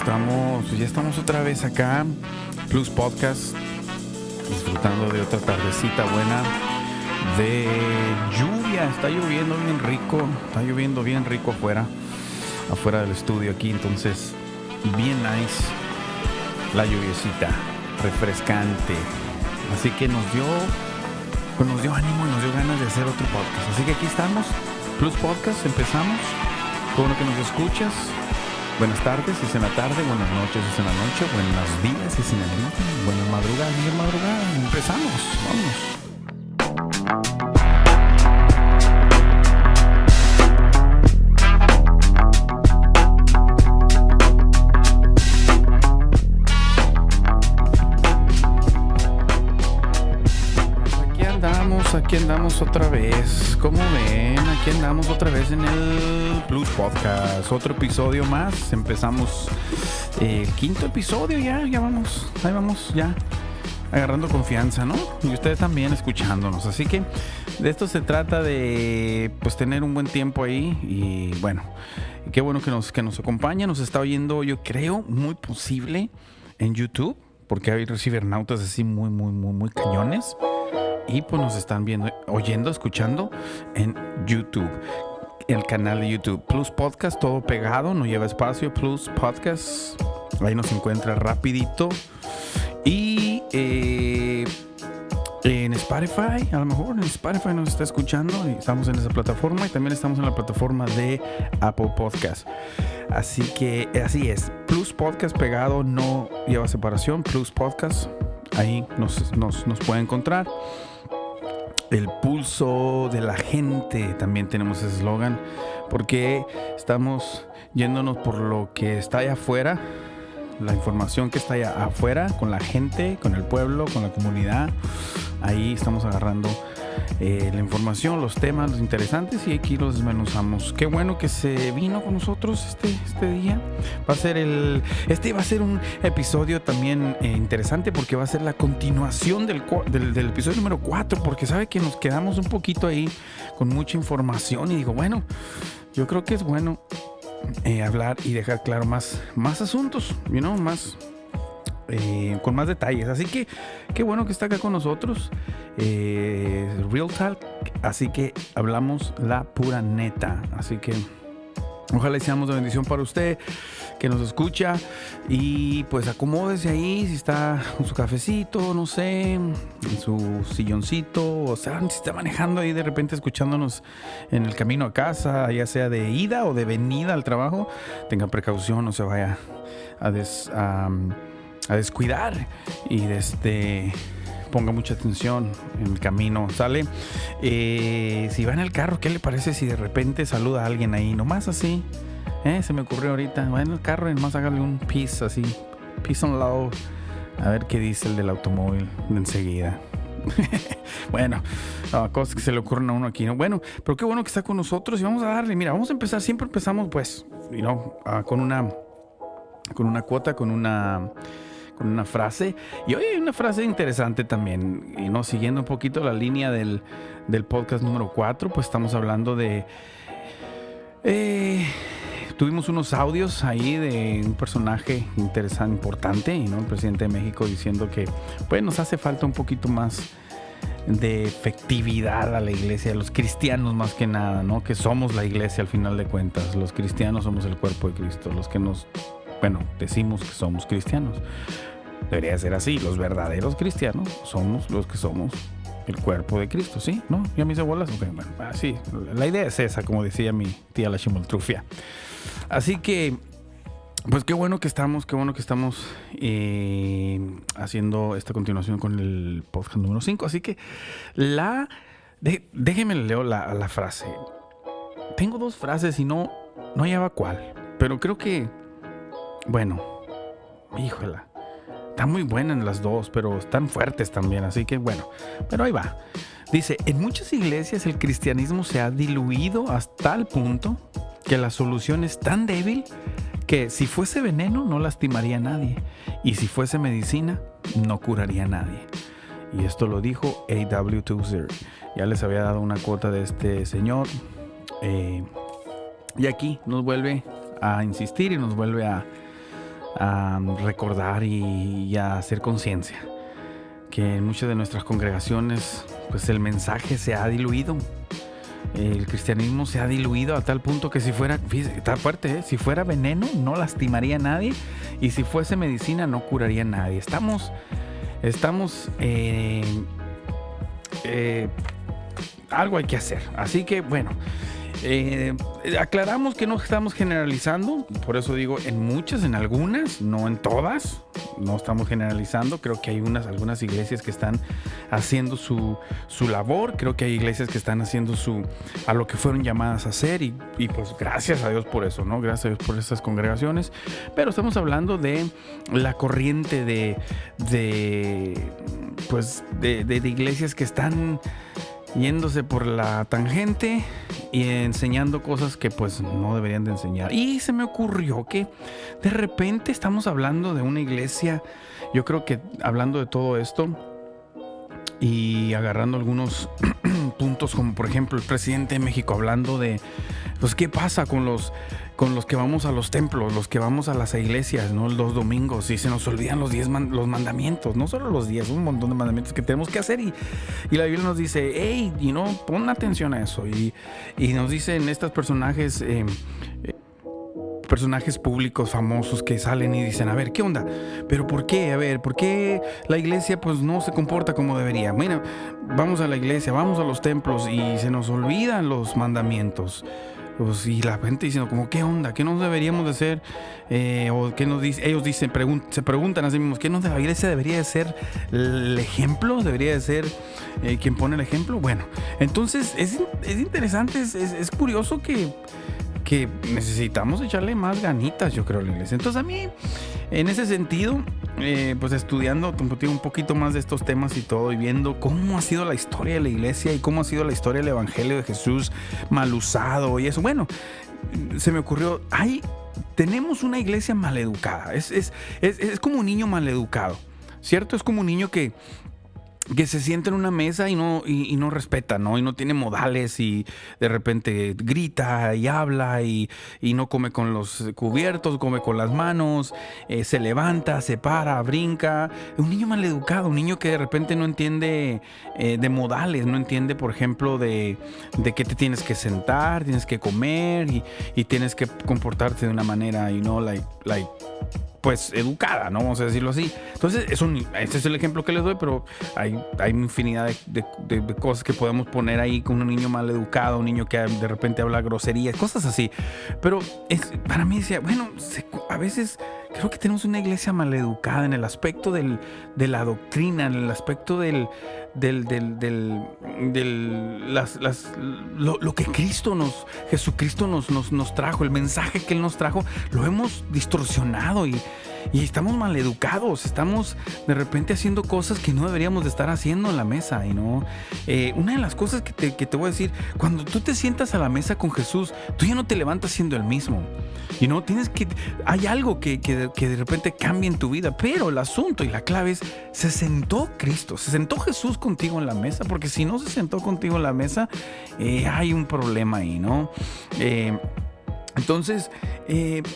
Ya estamos otra vez acá, Plus Podcast, disfrutando de otra tardecita buena de lluvia. Está lloviendo bien rico afuera del estudio aquí, entonces bien nice la lluviecita, refrescante. Así que nos dio ánimo y nos dio ganas de hacer otro podcast. Así que aquí estamos, Plus Podcast, empezamos. Todo lo que nos escuchas, buenas tardes si es en la tarde, buenas noches si es en la noche, buenos días si es en el día, buenas madrugadas si es en madrugada. Empezamos, vámonos. Aquí andamos otra vez, como ven, aquí andamos otra vez en el Plus Podcast, otro episodio más, empezamos el quinto episodio, ya vamos, ahí vamos, ya agarrando confianza, ¿no? Y ustedes también escuchándonos, así que de esto se trata de, pues, tener un buen tiempo ahí y bueno, qué bueno que nos acompaña, nos está oyendo, yo creo, muy posible en YouTube, porque hay cibernautas así muy cañones. Y pues nos están viendo, oyendo, escuchando en YouTube, el canal de YouTube Plus Podcast, todo pegado, no lleva espacio, Plus Podcast, ahí nos encuentra rapidito. Y en Spotify, a lo mejor en Spotify nos está escuchando y estamos en esa plataforma y también estamos en la plataforma de Apple Podcast. Así que así es, Plus Podcast pegado, no lleva separación, Plus Podcast, ahí nos puede encontrar. El pulso de la gente, también tenemos ese eslogan, porque estamos yéndonos por lo que está allá afuera, la información que está allá afuera, con la gente, con el pueblo, con la comunidad. Ahí estamos agarrando la información, los temas, los interesantes, y aquí los desmenuzamos. Qué bueno que se vino con nosotros este día. Va a ser un episodio también interesante, porque va a ser la continuación del episodio número 4, porque sabe que nos quedamos un poquito ahí con mucha información y digo, bueno, yo creo que es bueno hablar y dejar claro más asuntos, con más detalles. Así que qué bueno que está acá con nosotros, Real Talk, así que hablamos la pura neta. Así que ojalá seamos de bendición para usted que nos escucha, y pues acomódese ahí, si está con su cafecito, no sé, en su silloncito, o sea, si está manejando ahí de repente escuchándonos en el camino a casa, ya sea de ida o de venida al trabajo, tenga precaución, no se vaya a descuidar y ponga mucha atención en el camino, ¿sale? Si va en el carro, ¿qué le parece si de repente saluda a alguien ahí? Nomás así, se me ocurrió ahorita, va en el carro y nomás hágale un peace así, peace on low, a ver qué dice el del automóvil de enseguida. Bueno, cosas que se le ocurren a uno aquí, ¿no? Bueno, pero qué bueno que está con nosotros y vamos a darle, mira, vamos a empezar, siempre empezamos pues, con una cuota, con una frase. Y hoy hay una frase interesante también, y siguiendo un poquito la línea del podcast número 4, pues estamos hablando de tuvimos unos audios ahí de un personaje interesante, importante, el presidente de México, diciendo que pues nos hace falta un poquito más de efectividad a la iglesia, a los cristianos más que nada, ¿no? Que somos la iglesia al final de cuentas, los cristianos somos el cuerpo de Cristo, los que decimos que somos cristianos. Debería ser así, los verdaderos cristianos somos los que somos el cuerpo de Cristo, ¿sí? ¿No? ¿Ya me hice bolas? Okay, bueno, así, la idea es esa, como decía mi tía la chimoltrufia. Así que, pues qué bueno que estamos haciendo esta continuación con el podcast número 5. Así que déjenme leo la frase. Tengo dos frases y no hallaba cuál, pero creo que, bueno, híjola, están muy buenas las dos, pero están fuertes también, así que bueno, pero ahí va. Dice, en muchas iglesias el cristianismo se ha diluido hasta tal punto que la solución es tan débil que si fuese veneno no lastimaría a nadie, y si fuese medicina no curaría a nadie. Y esto lo dijo A.W. Tozer. Ya les había dado una cuota de este señor, y aquí nos vuelve a insistir y nos vuelve a a recordar y a hacer conciencia que en muchas de nuestras congregaciones pues el mensaje se ha diluido. El cristianismo se ha diluido a tal punto que si fuera, fíjate, está fuerte, si fuera veneno no lastimaría a nadie, y si fuese medicina no curaría a nadie. Estamos algo hay que hacer. Así que bueno, aclaramos que no estamos generalizando, por eso digo en algunas, no en todas, no estamos generalizando. Creo que hay algunas iglesias que están haciendo su labor, creo que hay iglesias que están haciendo a lo que fueron llamadas a hacer, y pues gracias a Dios por eso, ¿no? Gracias a Dios por estas congregaciones, pero estamos hablando de la corriente de iglesias que están yéndose por la tangente y enseñando cosas que pues no deberían de enseñar. Y se me ocurrió que de repente estamos hablando de una iglesia, yo creo que hablando de todo esto y agarrando algunos puntos, como por ejemplo el presidente de México hablando de pues qué pasa con los que vamos a los templos, los que vamos a las iglesias, ¿no? Los domingos, y se nos olvidan los mandamientos, no solo los 10, un montón de mandamientos que tenemos que hacer, y la Biblia nos dice, hey, pon atención a eso, y nos dicen estos personajes públicos famosos que salen y dicen, a ver, ¿qué onda? ¿Pero por qué? A ver, ¿por qué la iglesia pues no se comporta como debería? Bueno, vamos a la iglesia, vamos a los templos y se nos olvidan los mandamientos. Pues, y la gente diciendo como, ¿qué onda? ¿Qué no deberíamos de hacer? O ¿qué nos dice? Ellos dicen, se preguntan a sí mismos, ¿qué la iglesia debería de ser el ejemplo? ¿Debería de ser quien pone el ejemplo? Bueno, entonces es interesante, es curioso que necesitamos echarle más ganitas, yo creo, a la iglesia. Entonces a mí, en ese sentido, pues estudiando un poquito más de estos temas y todo, y viendo cómo ha sido la historia de la iglesia y cómo ha sido la historia del evangelio de Jesús mal usado y eso, bueno, se me ocurrió, tenemos una iglesia maleducada. Es como un niño maleducado, ¿cierto? Es como un niño que se sienta en una mesa y no respeta, ¿no? Y no tiene modales, y de repente grita y habla y no come con los cubiertos, come con las manos, se levanta, se para, brinca. Un niño maleducado, un niño que de repente no entiende de modales, no entiende, por ejemplo, de que te tienes que sentar, tienes que comer y tienes que comportarte de una manera, pues educada, ¿no? Vamos a decirlo así. Entonces, este es el ejemplo que les doy, pero hay infinidad de cosas que podemos poner ahí con un niño mal educado, un niño que de repente habla groserías, cosas así. Pero para mí decía, bueno, a veces creo que tenemos una iglesia mal educada en el aspecto de la doctrina, en el aspecto lo que Jesucristo nos trajo, el mensaje que Él nos trajo, lo hemos distorsionado y estamos mal educados, estamos de repente haciendo cosas que no deberíamos de estar haciendo en la mesa. Una de las cosas que te voy a decir, cuando tú te sientas a la mesa con Jesús, tú ya no te levantas siendo el mismo. Hay algo que de repente cambia en tu vida, pero el asunto y la clave es, se sentó Jesús contigo en la mesa, porque si no se sentó contigo en la mesa, hay un problema ahí, ¿no? Entonces,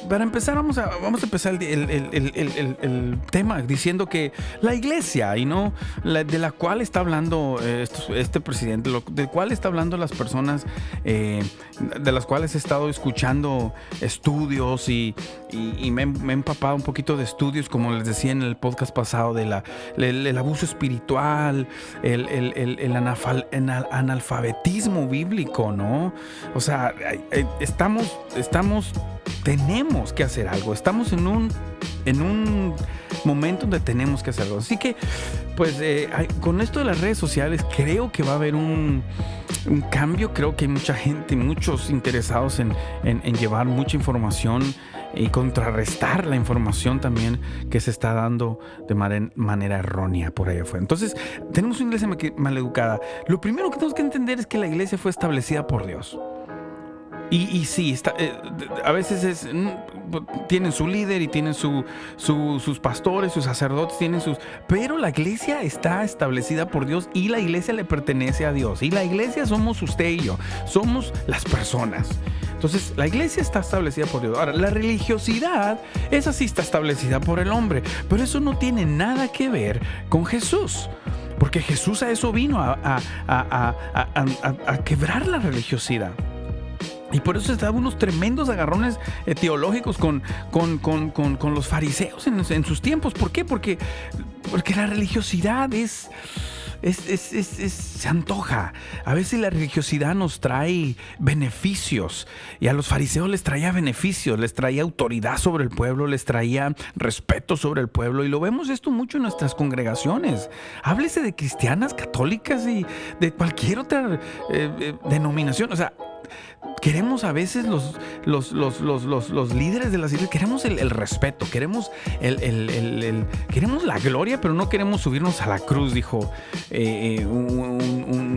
para empezar, vamos a empezar el tema diciendo que la iglesia, de la cual está hablando este presidente, del cual está hablando las personas de las cuales he estado escuchando estudios y me he empapado un poquito de estudios, como les decía en el podcast pasado, el abuso espiritual, el analfabetismo bíblico, ¿no? O sea, tenemos que hacer algo. Estamos en un momento donde tenemos que hacer algo. Así que, pues, con esto de las redes sociales, creo que va a haber un cambio. Creo que hay mucha gente, muchos interesados en llevar mucha información y contrarrestar la información también que se está dando de manera errónea por allá afuera. Entonces, tenemos una iglesia maleducada. Lo primero que tenemos que entender es que la iglesia fue establecida por Dios. Y sí, a veces tienen su líder y tienen sus pastores, sus sacerdotes, pero la iglesia está establecida por Dios y la iglesia le pertenece a Dios. Y la iglesia somos usted y yo, somos las personas. Entonces, la iglesia está establecida por Dios. Ahora, la religiosidad, esa sí está establecida por el hombre, pero eso no tiene nada que ver con Jesús. Porque Jesús a eso vino, a quebrar la religiosidad. Y por eso se daban unos tremendos agarrones teológicos con los fariseos en sus tiempos. ¿Por qué? Porque la religiosidad se antoja. A veces la religiosidad nos trae beneficios, y a los fariseos les traía beneficios, les traía autoridad sobre el pueblo, les traía respeto sobre el pueblo, y lo vemos esto mucho en nuestras congregaciones. Háblese de cristianas, católicas y de cualquier otra denominación. O sea, queremos a veces los líderes de las iglesias, queremos el respeto, queremos queremos la gloria, pero no queremos subirnos a la cruz, dijo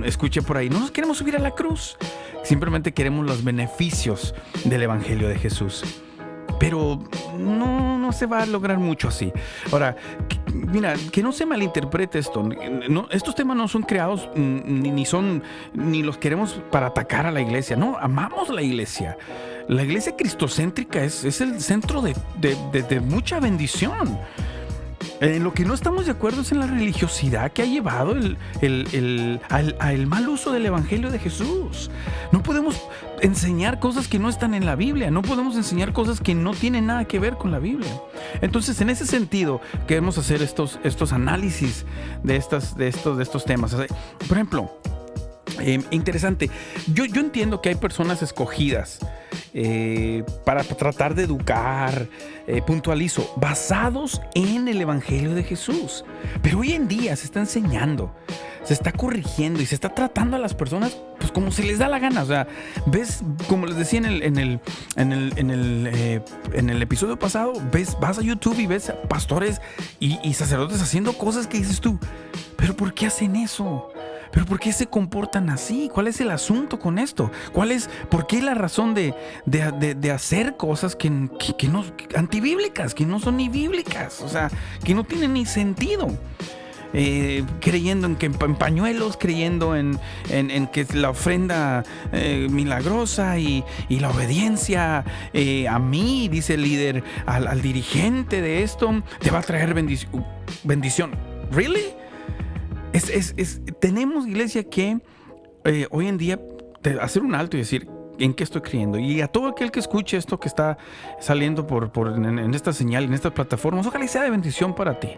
escuché por ahí. No nos queremos subir a la cruz, simplemente queremos los beneficios del evangelio de Jesús. Pero no se va a lograr mucho así. Ahora, mira, que no se malinterprete esto. Estos temas no son creados ni los queremos para atacar a la iglesia. No, amamos la iglesia. La iglesia cristocéntrica es el centro de mucha bendición. En lo que no estamos de acuerdo es en la religiosidad que ha llevado al mal uso del evangelio de Jesús. No podemos enseñar cosas que no están en la Biblia. No podemos enseñar cosas que no tienen nada que ver con la Biblia. Entonces, en ese sentido, queremos hacer estos análisis de estos temas. O sea, por ejemplo, interesante. Yo entiendo que hay personas escogidas para tratar de educar, puntualizo, basados en el evangelio de Jesús. Pero hoy en día se está enseñando, se está corrigiendo y se está tratando a las personas pues como se les da la gana. O sea, ves, como les decía en el episodio pasado, vas a YouTube y ves pastores y sacerdotes haciendo cosas que dices tú, pero ¿por qué hacen eso? ¿Pero por qué se comportan así? ¿Cuál es el asunto con esto? ¿Por qué la razón de hacer cosas que no, antibíblicas, que no son ni bíblicas? O sea, que no tienen ni sentido. Creyendo en pañuelos, creyendo en que la ofrenda milagrosa y la obediencia a mí, dice el líder, al dirigente de esto, te va a traer bendición. ¿Really? Tenemos, iglesia, que hoy en día hacer un alto y decir en qué estoy creyendo. Y a todo aquel que escuche esto que está saliendo en esta señal, en estas plataformas, ojalá sea de bendición para ti.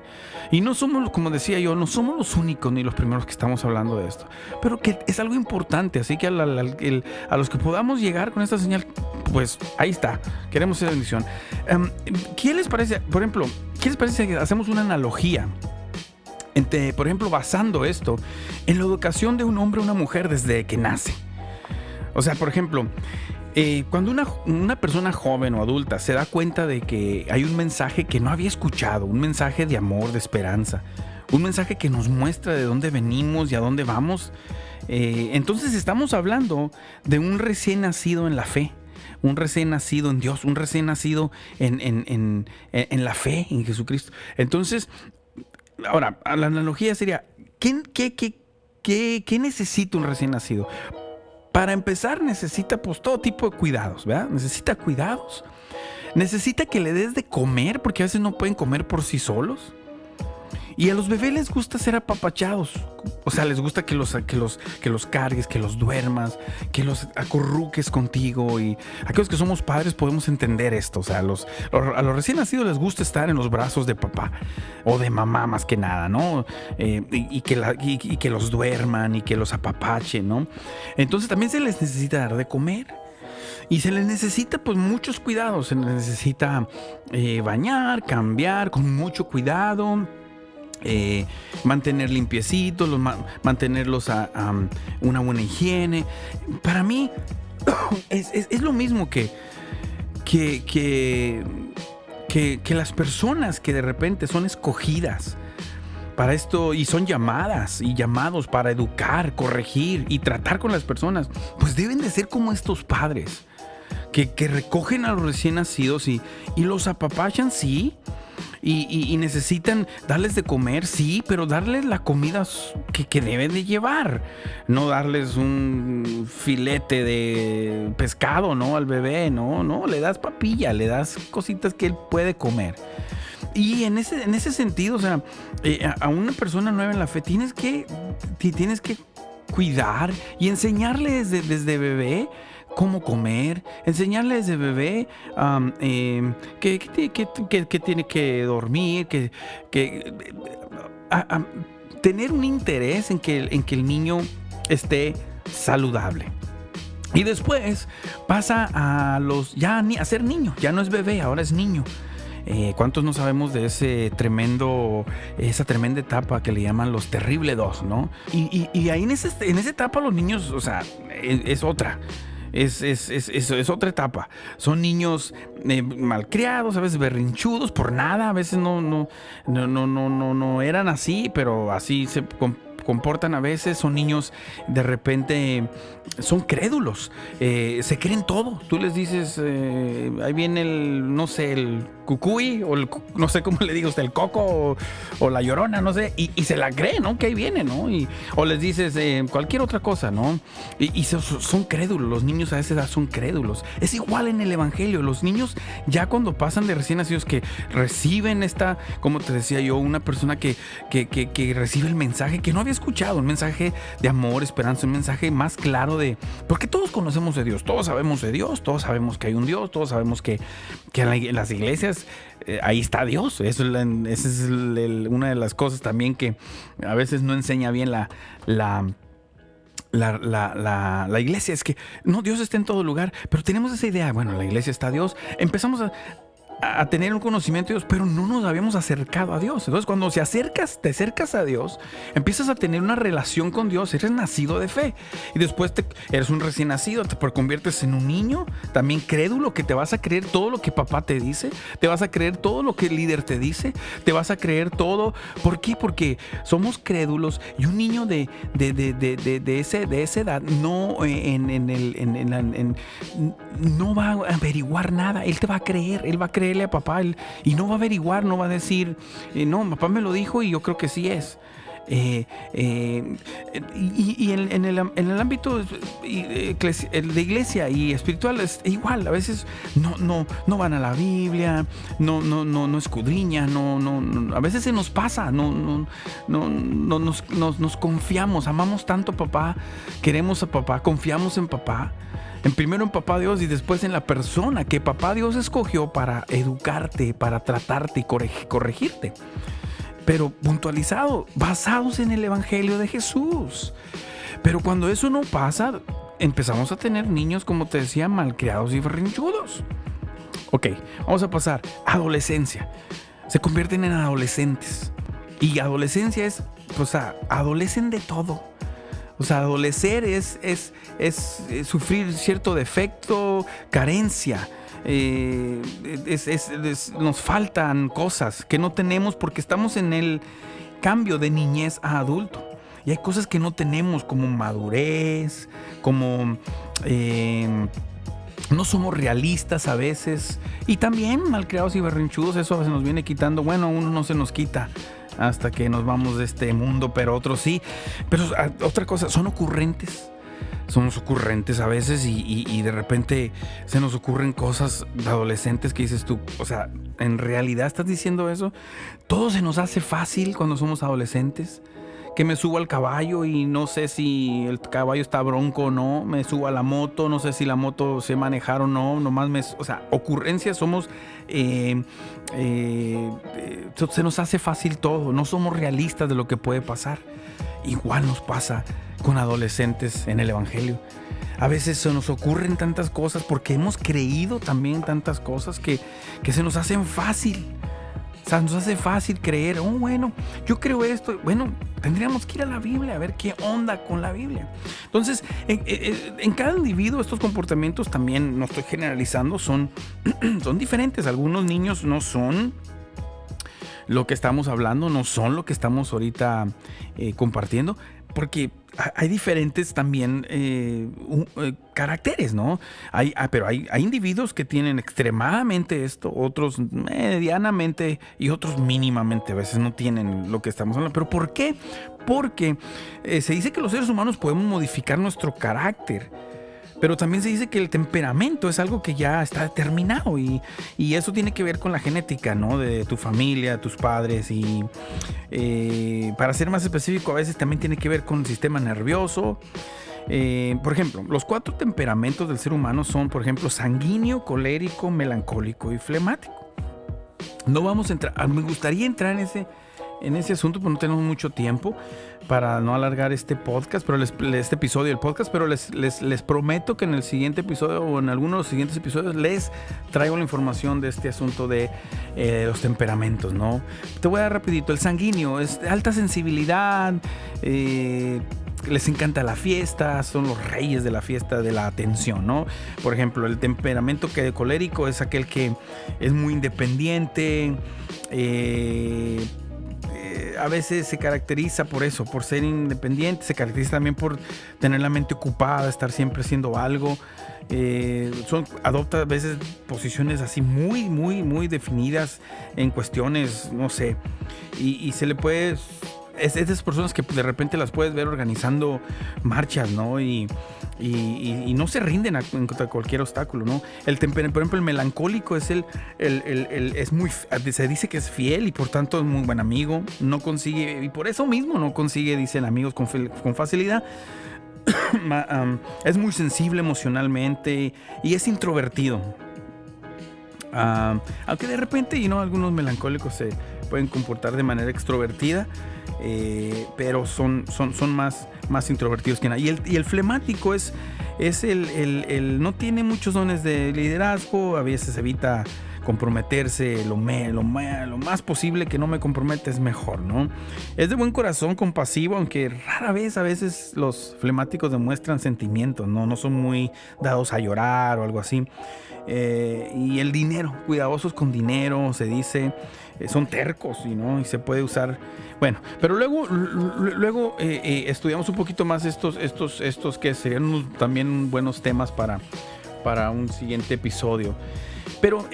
Y no somos, como decía yo, no somos los únicos ni los primeros que estamos hablando de esto, pero que es algo importante. Así que a los que podamos llegar con esta señal, pues ahí está, queremos ser de bendición. ¿Qué les parece, por ejemplo, que hacemos una analogía? Por ejemplo, basando esto en la educación de un hombre o una mujer desde que nace. O sea, por ejemplo, cuando una persona joven o adulta se da cuenta de que hay un mensaje que no había escuchado, un mensaje de amor, de esperanza, un mensaje que nos muestra de dónde venimos y a dónde vamos, entonces estamos hablando de un recién nacido en la fe, un recién nacido en Dios, un recién nacido en la fe en Jesucristo. Entonces, ahora, la analogía sería, ¿qué necesita un recién nacido? Para empezar, necesita pues todo tipo de cuidados, ¿verdad? Necesita cuidados. Necesita que le des de comer, porque a veces no pueden comer por sí solos. Y a los bebés les gusta ser apapachados. O sea, les gusta que los cargues, que los duermas, que los acurruques contigo. Y aquellos que somos padres podemos entender esto. O sea, a los recién nacidos les gusta estar en los brazos de papá o de mamá más que nada, ¿no? Y que los duerman y que los apapachen, ¿no? Entonces también se les necesita dar de comer. Y se les necesita pues muchos cuidados. Se les necesita bañar, cambiar con mucho cuidado. Mantener limpiecitos, mantenerlos a una buena higiene. Para mí es lo mismo que las personas que de repente son escogidas para esto y son llamadas y llamados para educar, corregir y tratar con las personas, pues deben de ser como estos padres. que recogen a los recién nacidos y los apapachan, sí. Y necesitan darles de comer, sí, pero darles la comida que deben de llevar. No darles un filete de pescado, ¿no? Al bebé, no, le das papilla, le das cositas que él puede comer. Y en ese sentido, o sea, a una persona nueva en la fe tienes que cuidar y enseñarle desde bebé cómo comer, enseñarle desde bebé que tiene que dormir, tener un interés en que el niño esté saludable. Y después pasa a ser niño, ya no es bebé, ahora es niño. ¿Cuántos no sabemos de esa tremenda etapa que le llaman los terrible 2, ¿no? Y ahí en esa etapa los niños, o sea, es otra. Es otra etapa. Son niños malcriados, a veces berrinchudos por nada, a veces no eran así, pero así se comportan a veces. Son niños, de repente, son crédulos, se creen todo. Tú les dices, ahí viene el cucuy, o no sé cómo le digo usted, el coco o la llorona, no sé, y se la creen, ¿no? Que ahí viene, ¿no? O les dices cualquier otra cosa, ¿no? Y son crédulos. Los niños a esa edad son crédulos. Es igual en el evangelio. Los niños, ya cuando pasan de recién nacidos, que reciben como te decía yo, una persona que recibe el mensaje que no había escuchado, un mensaje de amor, esperanza, un mensaje más claro porque todos conocemos de Dios, todos sabemos de Dios, todos sabemos que hay un Dios, todos sabemos que en las iglesias ahí está Dios. Esa es una de las cosas también que a veces no enseña bien la iglesia. Es que no, Dios está en todo lugar, pero tenemos esa idea, bueno, en la iglesia está Dios, empezamos a tener un conocimiento de Dios, pero no nos habíamos acercado a Dios. Entonces, cuando te acercas a Dios, empiezas a tener una relación con Dios, eres nacido de fe. Y después eres un recién nacido, te conviertes en un niño, también crédulo, que te vas a creer todo lo que papá te dice, te vas a creer todo lo que el líder te dice, te vas a creer todo. ¿Por qué? Porque somos crédulos, y un niño de esa edad no va a averiguar nada. Él te va a creer, él va a creerle a papá, y no va a averiguar, no va a decir, no, papá me lo dijo y yo creo que sí es. Y en el ámbito de iglesia y espiritual es igual. A veces no van a la Biblia, no escudriñan, a veces se nos pasa, nos confiamos, amamos tanto a papá, queremos a papá, confiamos en papá. Primero en papá Dios y después en la persona que papá Dios escogió para educarte, para tratarte y corregirte. Pero puntualizado, basados en el evangelio de Jesús. Pero cuando eso no pasa, empezamos a tener niños, como te decía, malcriados y berrinchudos. Ok, vamos a pasar. Adolescencia. Se convierten en adolescentes. Y adolescencia es, adolecen de todo. O sea, adolecer es sufrir cierto defecto, carencia. Nos faltan cosas que no tenemos porque estamos en el cambio de niñez a adulto. Y hay cosas que no tenemos, como madurez, como no somos realistas a veces. Y también malcriados y berrinchudos, eso a veces nos viene quitando. Bueno, uno no se nos quita hasta que nos vamos de este mundo, pero otros sí. Pero otra cosa, son ocurrentes. Somos ocurrentes a veces y de repente se nos ocurren cosas de adolescentes que dices tú, o sea, ¿en realidad estás diciendo eso? Todo se nos hace fácil cuando somos adolescentes. Que me subo al caballo y no sé si el caballo está bronco o no. Me subo a la moto, no sé si la moto sé manejar o no. O sea, ocurrencias somos... se nos hace fácil todo. No somos realistas de lo que puede pasar. Igual nos pasa con adolescentes en el evangelio. A veces se nos ocurren tantas cosas porque hemos creído también tantas cosas que se nos hacen fácil. O sea, nos hace fácil creer, bueno, yo creo esto. Bueno, tendríamos que ir a la Biblia a ver qué onda con la Biblia. Entonces, en cada individuo estos comportamientos también, no estoy generalizando, son diferentes. Algunos niños no son lo que estamos hablando, no son lo que estamos ahorita compartiendo, porque hay diferentes también caracteres, ¿no? Pero hay individuos que tienen extremadamente esto, otros medianamente y otros mínimamente. A veces no tienen lo que estamos hablando. ¿Pero por qué? Porque se dice que los seres humanos podemos modificar nuestro carácter. Pero también se dice que el temperamento es algo que ya está determinado y eso tiene que ver con la genética, ¿no? De tu familia, tus padres y para ser más específico, a veces también tiene que ver con el sistema nervioso. Por ejemplo, los 4 temperamentos del ser humano son, por ejemplo, sanguíneo, colérico, melancólico y flemático. No vamos a entrar, me gustaría entrar en ese asunto, pero no tenemos mucho tiempo para no alargar este podcast, pero este episodio del podcast, pero les prometo que en el siguiente episodio o en alguno de los siguientes episodios les traigo la información de este asunto de los temperamentos, ¿no? Te voy a dar rapidito. El sanguíneo es de alta sensibilidad, les encanta la fiesta, son los reyes de la fiesta, de la atención, ¿no? Por ejemplo, el temperamento colérico es aquel que es muy independiente, a veces se caracteriza por eso, por ser independiente, se caracteriza también por tener la mente ocupada, estar siempre haciendo algo. Adopta a veces posiciones así muy, muy, muy definidas en cuestiones, no sé, y se le puede... Es de esas personas que de repente las puedes ver organizando marchas, ¿no? Y no se rinden contra cualquier obstáculo, ¿no? Por ejemplo, el melancólico es es muy, se dice que es fiel y por tanto es muy buen amigo. No consigue, y por eso mismo no consigue, dicen, amigos con facilidad. Es muy sensible emocionalmente y es introvertido. Aunque de repente, algunos melancólicos se pueden comportar de manera extrovertida, pero son más introvertidos que nada. Y el flemático es no tiene muchos dones de liderazgo, a veces evita comprometerse lo más posible. Que no me comprometa es mejor, ¿no? Es de buen corazón, compasivo, aunque rara vez a veces los flemáticos demuestran sentimientos, no son muy dados a llorar o algo así. Y el dinero, cuidadosos con dinero, se dice, son tercos, ¿no? Y se puede usar. Bueno, pero luego estudiamos un poquito más estos que serían también buenos temas para un siguiente episodio. Pero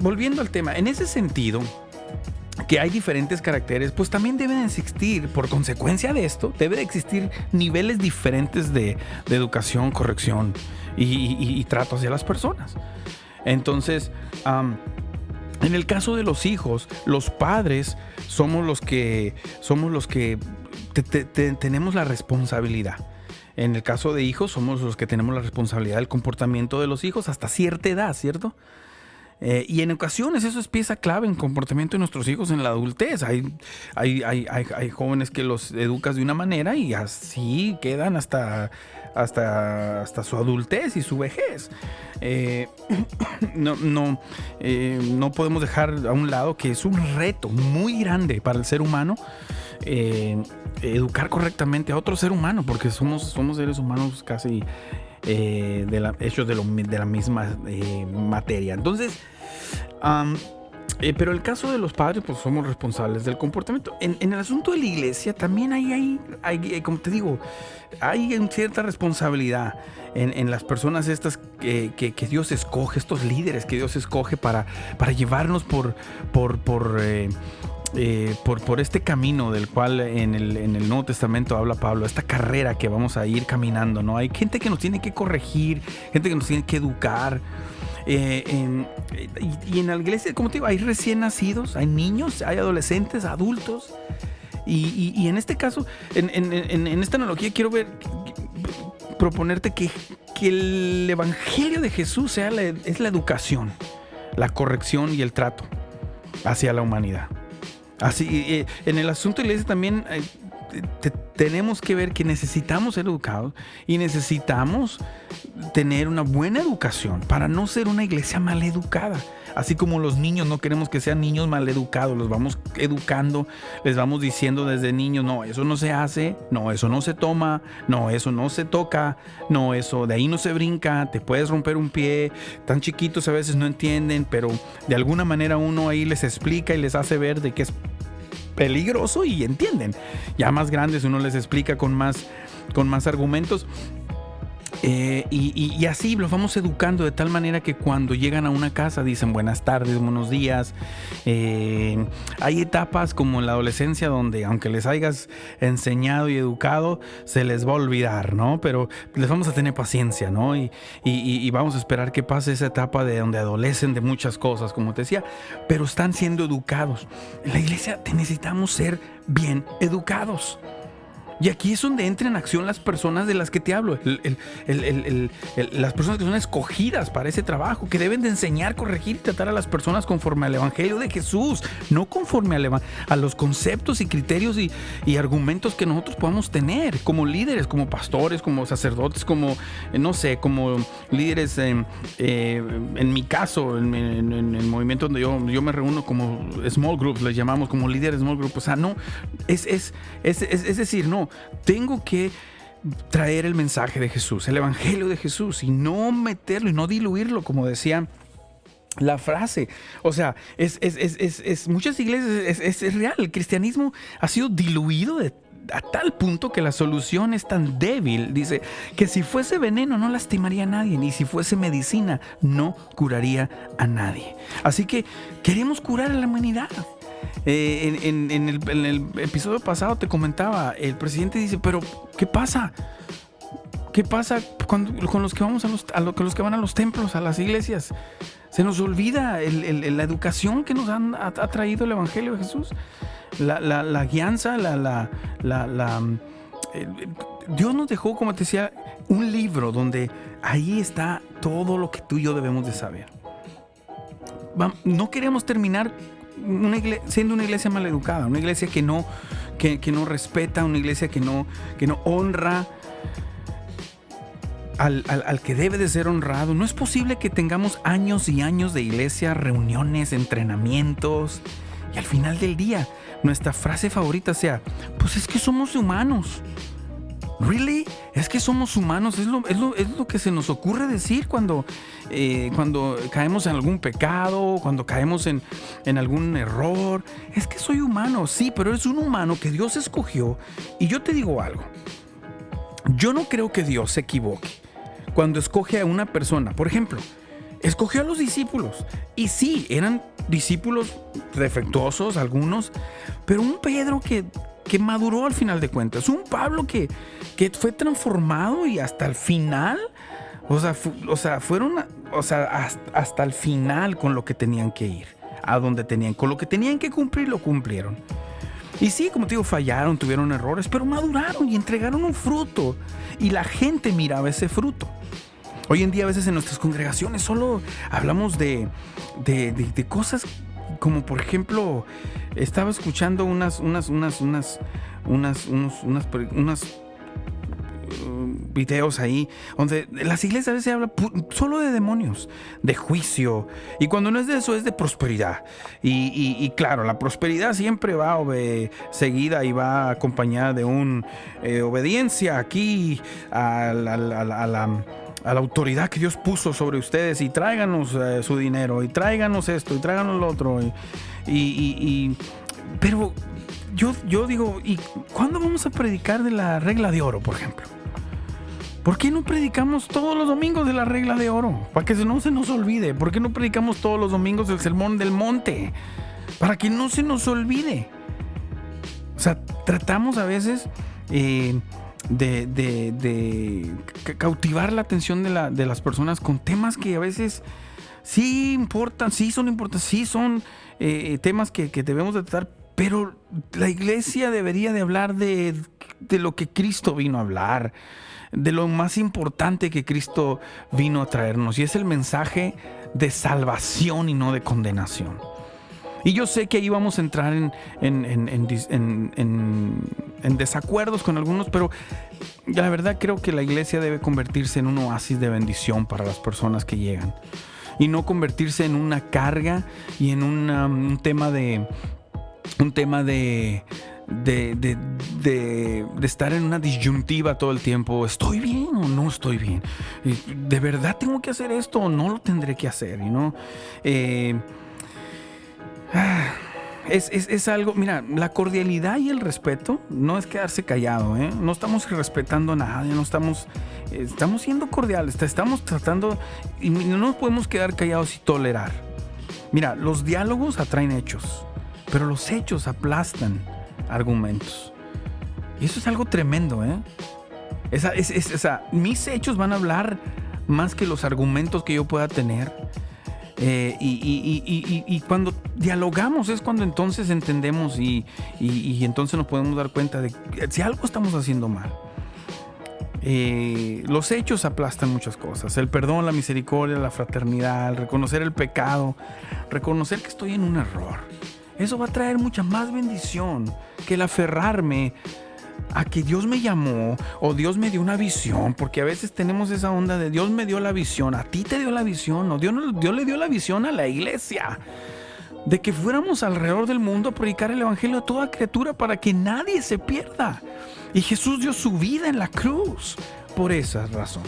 volviendo al tema, en ese sentido, que hay diferentes caracteres, pues también deben existir, por consecuencia de esto, debe de existir niveles diferentes de educación, corrección y trato hacia las personas. Entonces, en el caso de los hijos, los padres somos los que tenemos la responsabilidad. En el caso de hijos, somos los que tenemos la responsabilidad del comportamiento de los hijos hasta cierta edad, ¿cierto? Y en ocasiones eso es pieza clave en el comportamiento de nuestros hijos en la adultez. Hay jóvenes que los educas de una manera y así quedan hasta su adultez y su vejez. No podemos dejar a un lado que es un reto muy grande para el ser humano educar correctamente a otro ser humano, porque somos seres humanos casi hechos de la misma materia. Entonces, pero el caso de los padres, pues somos responsables del comportamiento. En el asunto de la iglesia también hay como te digo, hay cierta responsabilidad en las personas estas que Dios escoge, estos líderes que Dios escoge para llevarnos por este camino del cual en el Nuevo Testamento habla Pablo, esta carrera que vamos a ir caminando, ¿no? Hay gente que nos tiene que corregir, gente que nos tiene que educar. Y en la iglesia, como te digo, hay recién nacidos, hay niños, hay adolescentes, adultos. Y en este caso, en esta analogía, quiero proponerte que el evangelio de Jesús es la educación, la corrección y el trato hacia la humanidad. Así, en el asunto de la iglesia también tenemos que ver que necesitamos ser educados y necesitamos tener una buena educación para no ser una iglesia mal educada. Así como los niños, no queremos que sean niños mal educados, los vamos educando, les vamos diciendo desde niños, no, eso no se hace, no, eso no se toma, no, eso no se toca, no, eso de ahí no se brinca, te puedes romper un pie. Tan chiquitos a veces no entienden, pero de alguna manera uno ahí les explica y les hace ver de que es peligroso y entienden. Ya más grandes uno les explica con más argumentos. Y así los vamos educando de tal manera que cuando llegan a una casa dicen buenas tardes, buenos días. Hay etapas como en la adolescencia donde aunque les hayas enseñado y educado, se les va a olvidar, ¿no? Pero les vamos a tener paciencia, ¿no? Y vamos a esperar que pase esa etapa de donde adolecen de muchas cosas, como te decía, pero están siendo educados. En la iglesia necesitamos ser bien educados. Y aquí es donde entran en acción las personas de las que te hablo, las personas que son escogidas para ese trabajo, que deben de enseñar, corregir y tratar a las personas conforme al Evangelio de Jesús, no conforme a los conceptos y criterios y argumentos que nosotros podamos tener como líderes, como pastores, como sacerdotes, como, no sé, como líderes, en mi caso, en el movimiento donde yo me reúno como small groups, les llamamos como líderes small group. O sea, no, es decir, no, tengo que traer el mensaje de Jesús, el evangelio de Jesús, y no meterlo y no diluirlo, como decía la frase. O sea, muchas iglesias es real. El cristianismo ha sido diluido a tal punto que la solución es tan débil. Dice que si fuese veneno no lastimaría a nadie, ni si fuese medicina no curaría a nadie. Así que queremos curar a la humanidad. En el episodio pasado te comentaba, el presidente dice, pero ¿qué pasa? ¿Qué pasa con los que vamos con los que van a los templos, a las iglesias? Se nos olvida la educación que nos ha traído el evangelio de Jesús, la guianza, Dios nos dejó, como te decía, un libro donde ahí está todo lo que tú y yo debemos de saber. No queremos terminar siendo una iglesia mal educada, una iglesia que no respeta, una iglesia que no honra al que debe de ser honrado. No es posible que tengamos años y años de iglesia, reuniones, entrenamientos, y al final del día nuestra frase favorita sea, pues es que somos humanos. ¿Really? Es que somos humanos. Es lo que se nos ocurre decir cuando caemos en algún pecado, cuando caemos en algún error. Es que soy humano. Sí, pero eres un humano que Dios escogió. Y yo te digo algo. Yo no creo que Dios se equivoque cuando escoge a una persona. Por ejemplo, escogió a los discípulos. Y sí, eran discípulos defectuosos algunos, pero un Pedro que maduró al final de cuentas, un Pablo que fue transformado y hasta el final, fueron hasta el final con lo que tenían que ir, a donde con lo que tenían que cumplir, lo cumplieron. Y sí, como te digo, fallaron, tuvieron errores, pero maduraron y entregaron un fruto, y la gente miraba ese fruto. Hoy en día a veces en nuestras congregaciones solo hablamos de cosas como, por ejemplo, estaba escuchando unas videos ahí donde las iglesias a veces hablan solo de demonios, de juicio, y cuando no es de eso es de prosperidad. Y claro, la prosperidad siempre va seguida y va acompañada de una obediencia aquí a la autoridad que Dios puso sobre ustedes, y tráiganos su dinero, y tráiganos esto, y tráiganos lo otro. Pero yo digo, ¿y cuándo vamos a predicar de la regla de oro, por ejemplo? ¿Por qué no predicamos todos los domingos de la regla de oro? Para que no se nos olvide. ¿Por qué no predicamos todos los domingos el sermón del monte? Para que no se nos olvide. O sea, tratamos a veces de cautivar la atención de las personas con temas que a veces sí importan, sí son importantes, sí son temas que debemos de tratar, pero la iglesia debería de hablar de lo que Cristo vino a hablar, de lo más importante que Cristo vino a traernos, y es el mensaje de salvación y no de condenación. Y yo sé que ahí vamos a entrar en desacuerdos con algunos, pero la verdad creo que la iglesia debe convertirse en un oasis de bendición para las personas que llegan, y no convertirse en una carga y en un tema de estar en una disyuntiva todo el tiempo. ¿Estoy bien o no estoy bien? ¿De verdad tengo que hacer esto o no lo tendré que hacer? es algo, mira, la cordialidad y el respeto no es quedarse callado, ¿eh? No estamos irrespetando a nadie, estamos siendo cordiales, estamos tratando, y no nos podemos quedar callados y tolerar. Mira, los diálogos atraen hechos, pero los hechos aplastan argumentos. Y eso es algo tremendo, ¿eh? Mis hechos van a hablar más que los argumentos que yo pueda tener. Y cuando dialogamos es cuando entonces entendemos y entonces nos podemos dar cuenta de si algo estamos haciendo mal. Los hechos aplastan muchas cosas: el perdón, la misericordia, la fraternidad, el reconocer el pecado, reconocer que estoy en un error. Eso va a traer mucha más bendición que el aferrarme a que Dios me llamó o Dios me dio una visión, porque a veces tenemos esa onda de Dios me dio la visión, a ti te dio la visión, o Dios le dio la visión a la iglesia de que fuéramos alrededor del mundo a predicar el evangelio a toda criatura para que nadie se pierda. Y Jesús dio su vida en la cruz por esa razón.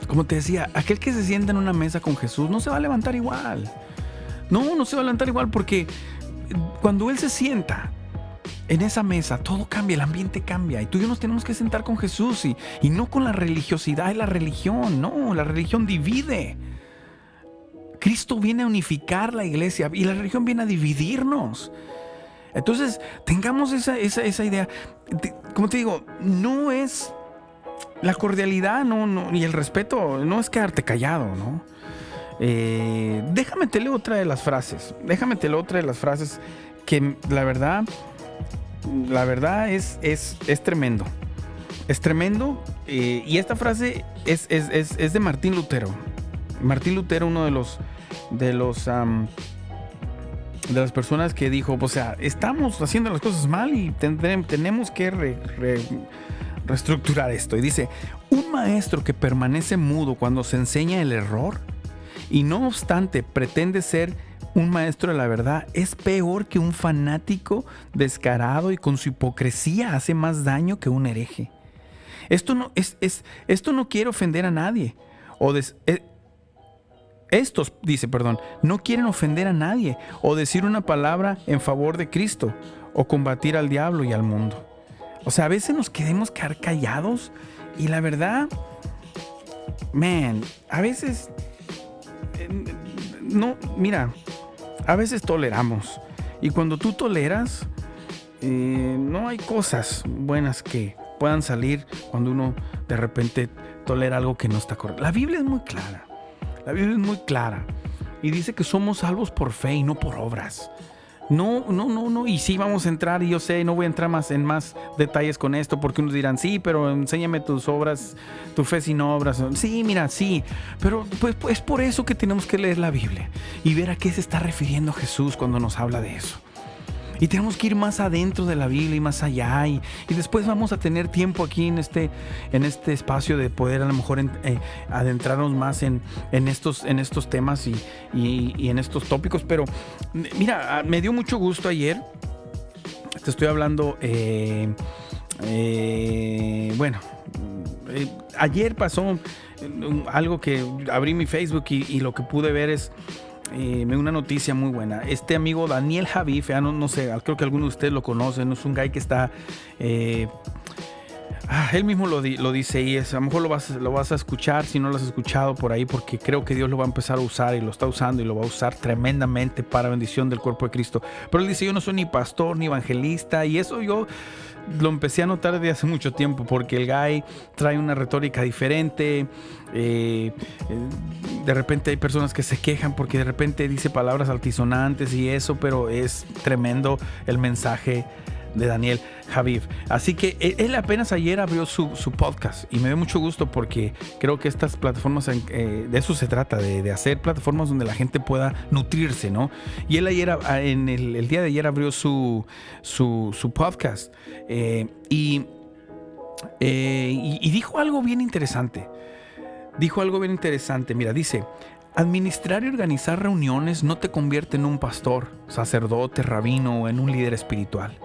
Como te decía, aquel que se sienta en una mesa con Jesús no se va a levantar igual. No se va a levantar igual, porque cuando Él se sienta en esa mesa, todo cambia, el ambiente cambia. Y tú y yo nos tenemos que sentar con Jesús y no con la religiosidad y la religión. No, la religión divide. Cristo viene a unificar la iglesia y la religión viene a dividirnos. Entonces, tengamos esa idea. Como te digo, no es la cordialidad y el respeto, no es quedarte callado, ¿no? Déjame te leo otra de las frases. Que la verdad es tremendo. Es tremendo. Y esta frase es de Martín Lutero. Martín Lutero, uno de las personas que dijo, o sea, estamos haciendo las cosas mal y tenemos que reestructurar esto. Y dice: un maestro que permanece mudo cuando se enseña el error y no obstante pretende ser un maestro de la verdad es peor que un fanático descarado y con su hipocresía hace más daño que un hereje. Esto no quiere ofender a nadie. Estos no quieren ofender a nadie o decir una palabra en favor de Cristo o combatir al diablo y al mundo. O sea, a veces nos queremos quedar callados y la verdad, a veces a veces toleramos. Y cuando tú toleras, no hay cosas buenas que puedan salir cuando uno de repente tolera algo que no está correcto. La Biblia es muy clara. Y dice que somos salvos por fe y no por obras. No. Y sí vamos a entrar, y yo sé, no voy a entrar en más detalles con esto, porque unos dirán, sí, pero enséñame tus obras, tu fe sin obras. Sí, mira, sí. Pero pues es por eso que tenemos que leer la Biblia y ver a qué se está refiriendo Jesús cuando nos habla de eso. Y tenemos que ir más adentro de la Biblia y más allá. Y después vamos a tener tiempo aquí en este espacio de poder a lo mejor adentrarnos más en estos temas y en estos tópicos. Pero mira, me dio mucho gusto ayer. Te estoy hablando, ayer pasó algo que abrí mi Facebook y lo que pude ver es una noticia muy buena. Este amigo Daniel Javif, no sé, creo que algunos de ustedes lo conocen, es un guy que está él mismo lo dice, y a lo mejor lo vas a escuchar si no lo has escuchado por ahí, porque creo que Dios lo va a empezar a usar y lo está usando y lo va a usar tremendamente para bendición del cuerpo de Cristo. Pero él dice: yo no soy ni pastor ni evangelista, y eso yo lo empecé a notar desde hace mucho tiempo, porque el guy trae una retórica diferente. De repente hay personas que se quejan porque de repente dice palabras altisonantes y eso, pero es tremendo el mensaje de Daniel Javif. Así que él apenas ayer abrió su podcast y me dio mucho gusto, porque creo que estas plataformas, de eso se trata, de hacer plataformas donde la gente pueda nutrirse, ¿no? Y él ayer, el día de ayer, abrió su podcast y dijo algo bien interesante. Mira, dice: administrar y organizar reuniones no te convierte en un pastor, sacerdote, rabino o en un líder espiritual.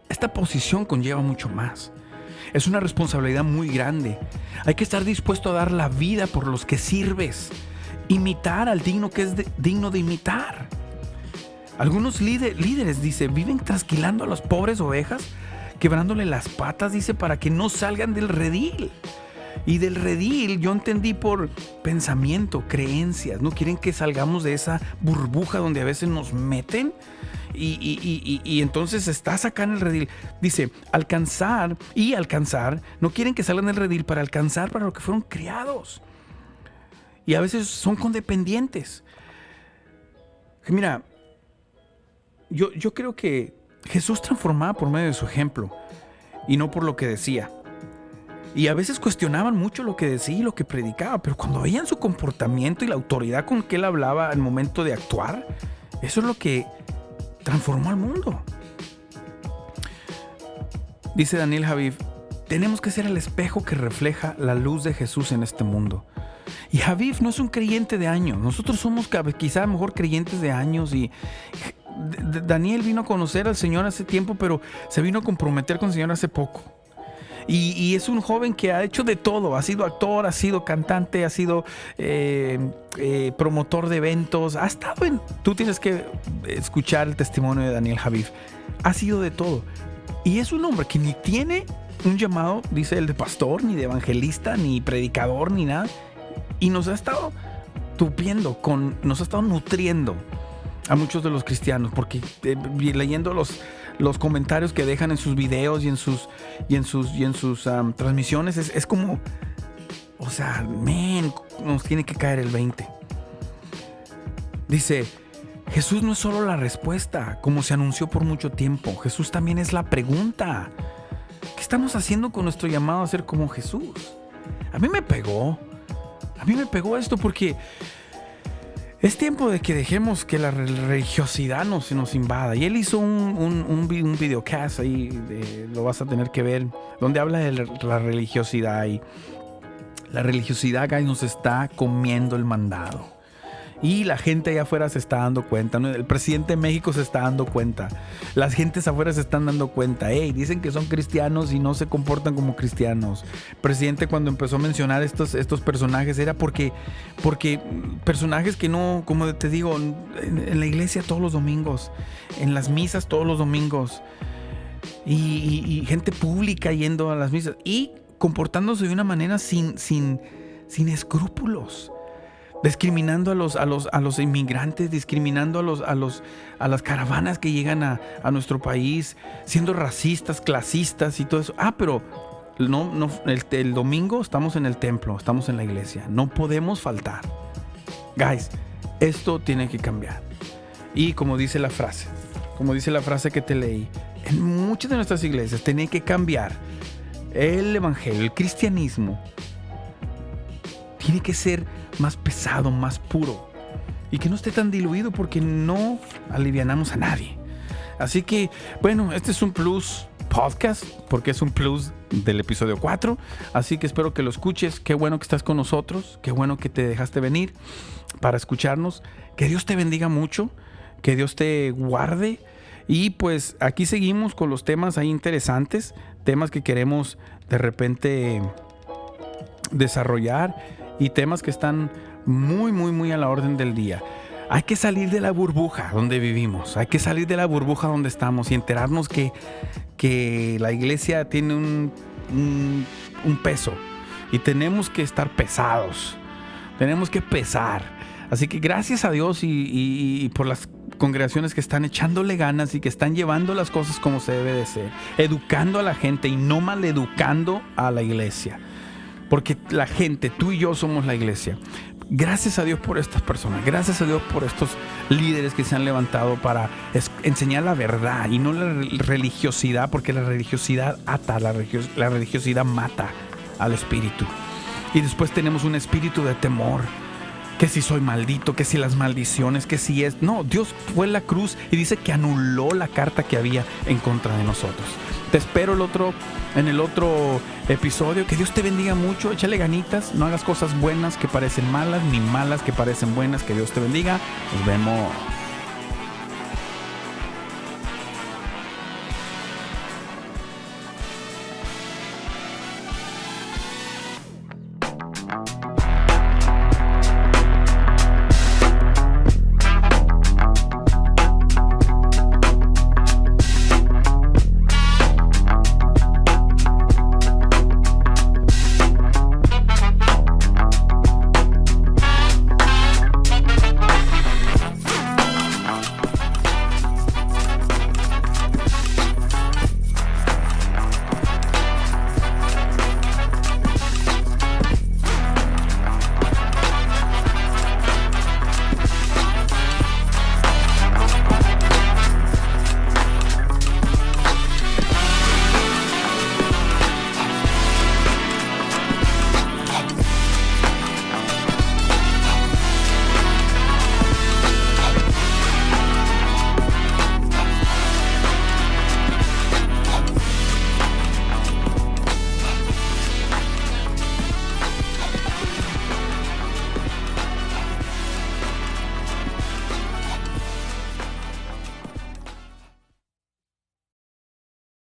Esta posición conlleva mucho más. Es una responsabilidad muy grande. Hay que estar dispuesto a dar la vida por los que sirves. Imitar al digno que es digno de imitar. Algunos líderes, dice, viven trasquilando a las pobres ovejas, quebrándole las patas, dice, para que no salgan del redil. Y del redil yo entendí por pensamiento, creencias. No quieren que salgamos de esa burbuja donde a veces nos meten. Y entonces estás acá en el redil. Dice, alcanzar. No quieren que salgan del redil para alcanzar para lo que fueron criados. Y a veces son condependientes. Mira, yo creo que Jesús transformaba por medio de su ejemplo y no por lo que decía. Y a veces cuestionaban mucho lo que decía y lo que predicaba, pero cuando veían su comportamiento y la autoridad con que él hablaba al momento de actuar, eso es lo que transformó al mundo. Dice Daniel Javid, tenemos que ser el espejo que refleja la luz de Jesús en este mundo. Y Javid no es un creyente de años. Nosotros somos quizá mejor creyentes de años. Y Daniel vino a conocer al Señor hace tiempo, pero se vino a comprometer con el Señor hace poco. Y es un joven que ha hecho de todo. Ha sido actor, ha sido cantante, ha sido promotor de eventos. Ha estado tú tienes que escuchar el testimonio de Daniel Javid. Ha sido de todo. Y es un hombre que ni tiene un llamado, dice él, de pastor, ni de evangelista, ni predicador, ni nada. Y nos ha estado nos ha estado nutriendo a muchos de los cristianos, porque leyendo los comentarios que dejan en sus videos y en sus transmisiones, es como, o sea, nos tiene que caer el 20. Dice, Jesús no es solo la respuesta, como se anunció por mucho tiempo. Jesús también es la pregunta. ¿Qué estamos haciendo con nuestro llamado a ser como Jesús? A mí me pegó esto porque es tiempo de que dejemos que la religiosidad nos invada. Y él hizo un videocast ahí, lo vas a tener que ver, donde habla de la religiosidad. Y la religiosidad, guys, nos está comiendo el mandado. Y la gente allá afuera se está dando cuenta, ¿no? El presidente de México se está dando cuenta. Las gentes afuera se están dando cuenta. Dicen que son cristianos y no se comportan como cristianos. El presidente, cuando empezó a mencionar estos personajes, era porque personajes que no, como te digo, en la iglesia todos los domingos, en las misas todos los domingos, y gente pública yendo a las misas y comportándose de una manera sin escrúpulos. Discriminando a los inmigrantes, discriminando a las caravanas que llegan a nuestro país, siendo racistas, clasistas y todo eso. Pero el domingo estamos en el templo, estamos en la iglesia. No podemos faltar. Guys, esto tiene que cambiar. Y como dice la frase que te leí, en muchas de nuestras iglesias tiene que cambiar el evangelio, el cristianismo. Tiene que ser más pesado, más puro. Y que no esté tan diluido, porque no alivianamos a nadie. Así que, bueno, este es un plus podcast, porque es un plus del episodio 4. Así que espero que lo escuches. Qué bueno que estás con nosotros. Qué bueno que te dejaste venir para escucharnos. Que Dios te bendiga mucho. Que Dios te guarde. Y pues aquí seguimos con los temas ahí interesantes. Temas que queremos de repente desarrollar. Y temas que están muy, muy, muy a la orden del día. Hay que salir de la burbuja donde vivimos. Hay que salir de la burbuja donde estamos y enterarnos que la iglesia tiene un peso. Y tenemos que estar pesados. Tenemos que pesar. Así que gracias a Dios y por las congregaciones que están echándole ganas y que están llevando las cosas como se debe de ser. Educando a la gente y no maleducando a la iglesia. Porque la gente, tú y yo somos la iglesia. Gracias a Dios por estas personas. Gracias a Dios por estos líderes que se han levantado para enseñar la verdad y no la religiosidad, porque la religiosidad ata, la religiosidad mata al espíritu. Y después tenemos un espíritu de temor. Que si soy maldito, que si las maldiciones, que si es... No, Dios fue en la cruz y dice que anuló la carta que había en contra de nosotros. Te espero en el otro episodio. Que Dios te bendiga mucho. Échale ganitas. No hagas cosas buenas que parecen malas, ni malas que parecen buenas. Que Dios te bendiga. Nos vemos.